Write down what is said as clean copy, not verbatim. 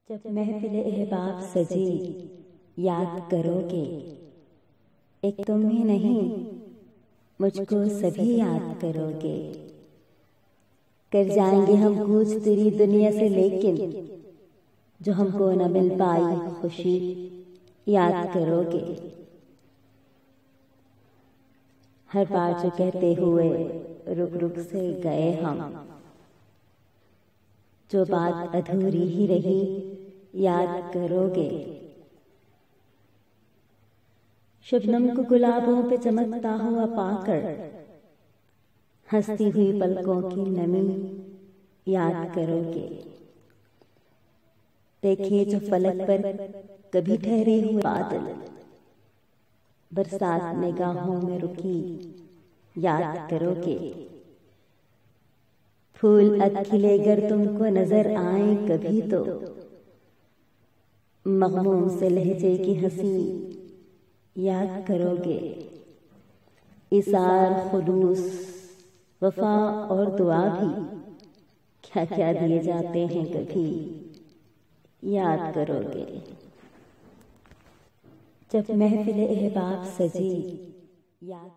जब महफिल अहबाब सजी याद करोगे, एक तुम ही नहीं मुझको सभी याद करोगे। कर जाएंगे हम कूच तेरी दुनिया से, लेकिन जो हमको न मिल पाई खुशी याद करोगे। हर बार जो कहते हुए रुक रुक से गए हम, जो बात अधूरी ही रही याद करोगे। शबनम को गुलाबों पे चमकता हुआ पाकर हंसती हुई पलकों की नमी याद करोगे। देखे जो फलक पर कभी ठहरे हुए बादल, बरसात निगाहों में रुकी याद करोगे। फूल खिले गर तुमको नजर आए कभी, तो मगमूम से लहजे की हंसी याद करोगे। इसार खुलूस वफा और दुआ भी क्या क्या दिए जाते हैं कभी याद करोगे। जब महफिल अहबाब सजी याद